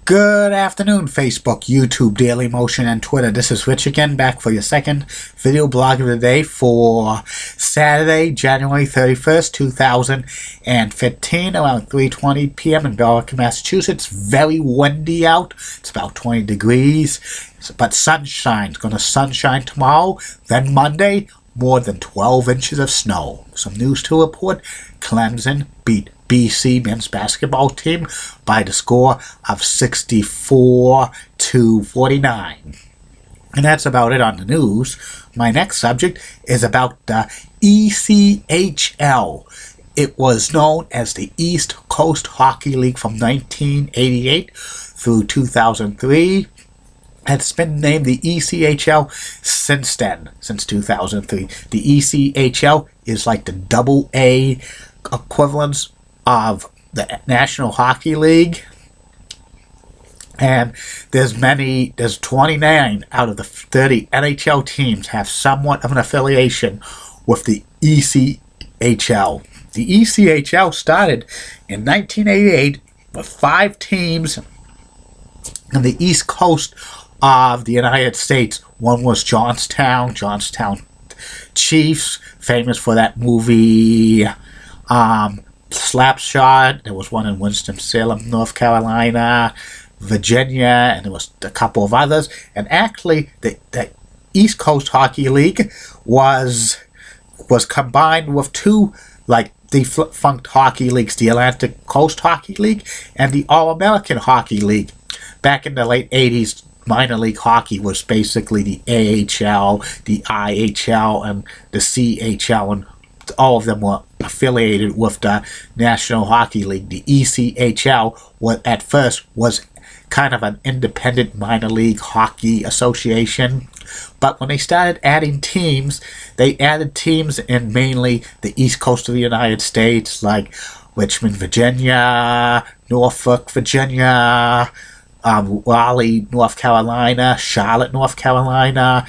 Good afternoon, Facebook, YouTube, Daily Motion, and Twitter. This is Rich again, back for your second video blog of the day for Saturday, January 31st, 2015, around 3:20 p.m. in Belleville, Massachusetts. Very windy out. It's about 20 degrees, but sunshine. It's going to sunshine tomorrow. Then Monday, more than 12 inches of snow. Some news to report. Clemson beat BC men's basketball team by the score of 64-49. And that's about it on the news. My next subject is about the ECHL. It was known as the East Coast Hockey League from 1988 through 2003. It's been named the ECHL since then, since 2003. The ECHL is like the double A equivalence of the National Hockey League, and there's 29 out of the 30 NHL teams have somewhat of an affiliation with the ECHL. The ECHL started in 1988 with 5 teams on the East Coast of the United States. One was Johnstown Chiefs, famous for that movie Slapshot. There was one in Winston-Salem, North Carolina, Virginia, and there was a couple of others. And actually, the East Coast Hockey League was combined with two defunct hockey leagues, the Atlantic Coast Hockey League and the All-American Hockey League. Back in the late 80s, minor league hockey was basically the AHL, the IHL, and the CHL, and all of them were affiliated with the National Hockey League. The ECHL at first was kind of an independent minor league hockey association, but when they started adding teams, they added teams in mainly the East Coast of the United States, like Richmond, Virginia, Norfolk, Virginia, Raleigh, North Carolina, Charlotte, North Carolina,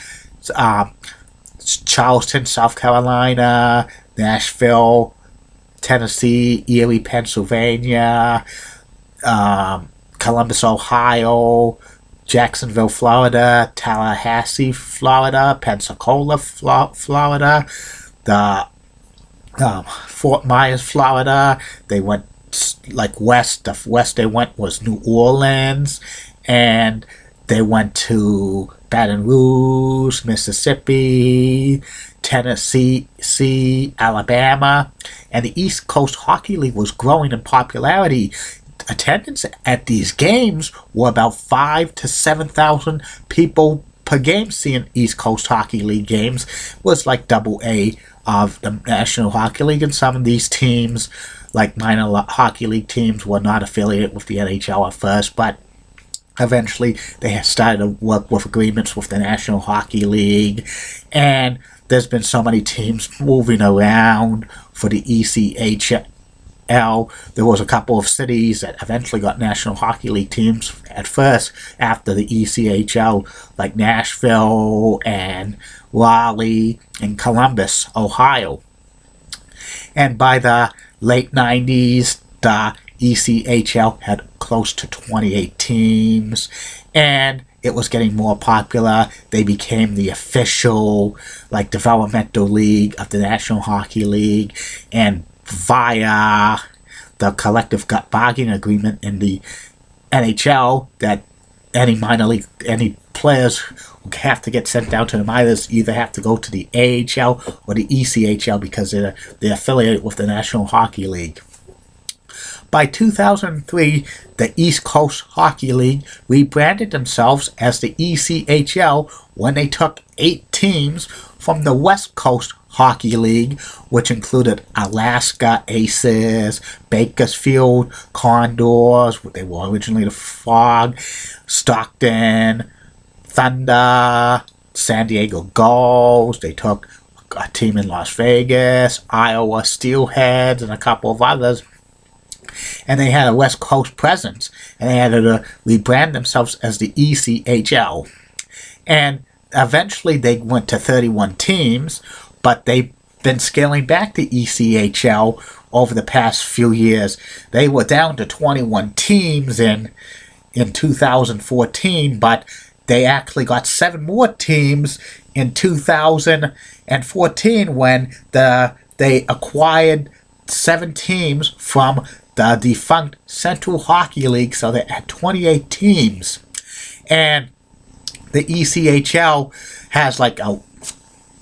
Charleston, South Carolina, Nashville, Tennessee, Erie, Pennsylvania, Columbus, Ohio, Jacksonville, Florida, Tallahassee, Florida, Pensacola, Florida, Fort Myers, Florida. They went west. The west they went was New Orleans, and they went to Baton Rouge, Mississippi, Tennessee, Alabama, and the East Coast Hockey League was growing in popularity. Attendance at these games were about 5,000 to 7,000 people per game seeing East Coast Hockey League games. It was like double A of the National Hockey League, and some of these teams, like minor hockey league teams, were not affiliated with the NHL at first, but eventually they started to work with agreements with the National Hockey League, and there's been so many teams moving around for the ECHL. There was a couple of cities that eventually got National Hockey League teams at first after the ECHL, like Nashville and Raleigh and Columbus, Ohio. And by the late 90s, the ECHL had close to 28 teams, and it was getting more popular. They became the official developmental league of the National Hockey League, and via the collective bargaining agreement in the NHL, that any players who have to get sent down to the minors either have to go to the AHL or the ECHL because they're affiliated with the National Hockey League. By 2003, the East Coast Hockey League rebranded themselves as the ECHL when they took 8 teams from the West Coast Hockey League, which included Alaska Aces, Bakersfield Condors, they were originally the Fog, Stockton Thunder, San Diego Gulls. They took a team in Las Vegas, Iowa Steelheads, and a couple of others. And they had a West Coast presence, and they had to rebrand themselves as the ECHL. And eventually they went to 31 teams, but they've been scaling back the ECHL over the past few years. They were down to 21 teams in in 2014, but they actually got 7 more teams in 2014 when they acquired 7 teams from the defunct Central Hockey League, so they had 28 teams. And the ECHL has like a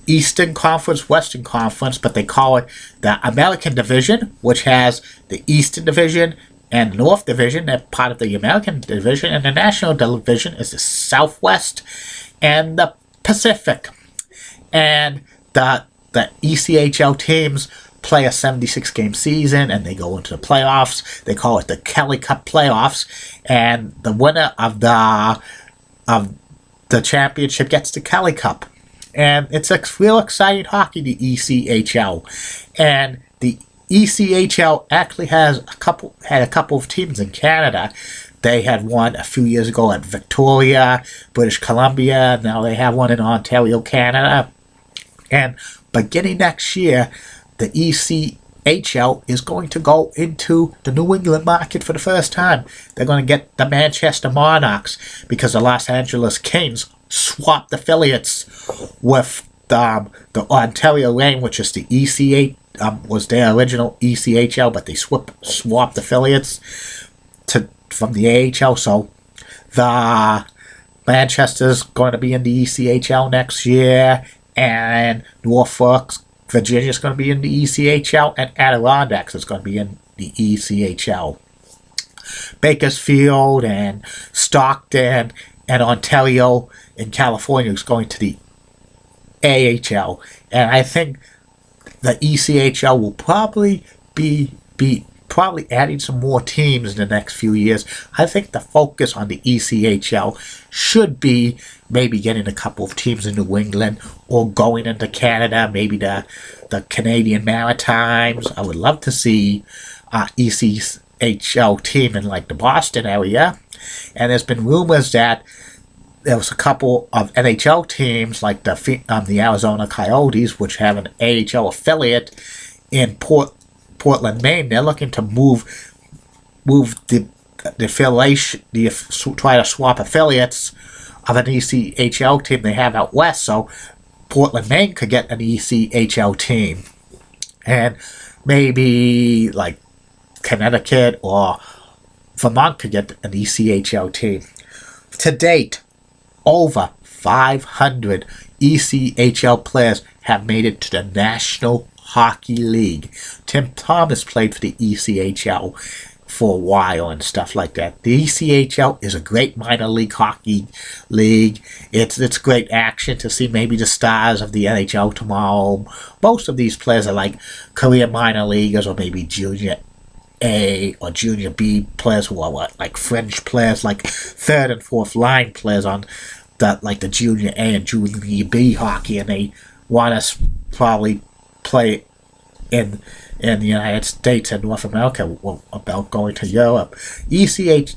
Eastern Conference, Western Conference, but they call it the American Division, which has the Eastern Division and North Division. They're part of the American Division, and the National Division is the Southwest and the Pacific. And the ECHL teams play a 76-game season, and they go into the playoffs. They call it the Kelly Cup playoffs, and the winner of the championship gets the Kelly Cup. And it's a real exciting hockey, the ECHL. And the ECHL actually had a couple of teams in Canada. They had one a few years ago at Victoria, British Columbia. Now they have one in Ontario, Canada. And beginning next year, the ECHL is going to go into the New England market for the first time. They're going to get the Manchester Monarchs because the Los Angeles Kings swapped affiliates with the Ontario Reign, which is the ECH, was their original ECHL, but they swapped affiliates from the AHL. So the Manchester's going to be in the ECHL next year, and Norfolk, Virginia is going to be in the ECHL, and Adirondacks is going to be in the ECHL. Bakersfield and Stockton and Ontario in California is going to the AHL. And I think the ECHL will probably be adding some more teams in the next few years. I think the focus on the ECHL should be maybe getting a couple of teams in New England or going into Canada, maybe the Canadian Maritimes. I would love to see ECHL team in like the Boston area. And there's been rumors that there was a couple of NHL teams like the Arizona Coyotes, which have an AHL affiliate in Portland, Maine. They're looking to move the affiliation, try to swap affiliates of an ECHL team they have out west, so Portland, Maine could get an ECHL team, and maybe like Connecticut or Vermont could get an ECHL team. To date, over 500 ECHL players have made it to the National Hockey League. Tim Thomas played for the ECHL for a while and stuff like that. The ECHL is a great minor league hockey league. It's great action to see maybe the stars of the NHL tomorrow. Most of these players are like career minor leaguers or maybe junior A or junior B players who are like fringe players, like third and fourth line players on the junior A and junior B hockey, and they want us probably play in the United States and North America about going to Europe. ECHL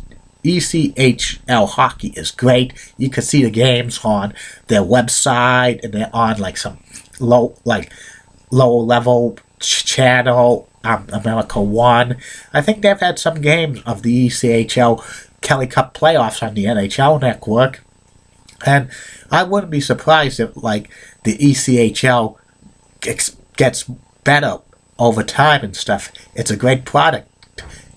hockey is great. You can see the games on their website, and they're on like some lower level channel, America One. I think they've had some games of the ECHL Kelly Cup playoffs on the NHL network, and I wouldn't be surprised if like the ECHL gets better over time and stuff. It's a great product,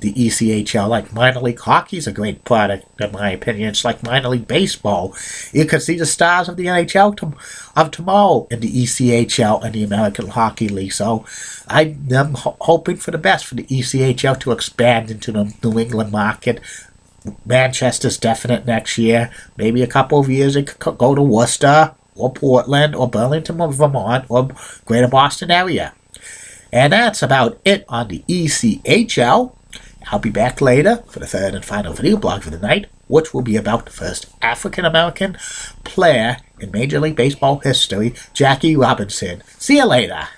the ECHL. Like minor league hockey is a great product, in my opinion. It's like minor league baseball. You can see the stars of the NHL of tomorrow in the ECHL and the American Hockey League. So I'm hoping for the best for the ECHL to expand into the New England market. Manchester's definite next year. Maybe a couple of years it could go to Worcester or Portland or Burlington or Vermont or Greater Boston area. And that's about it on the ECHL. I'll be back later for the third and final video blog for the night, which will be about the first African-American player in Major League Baseball history, Jackie Robinson. See you later.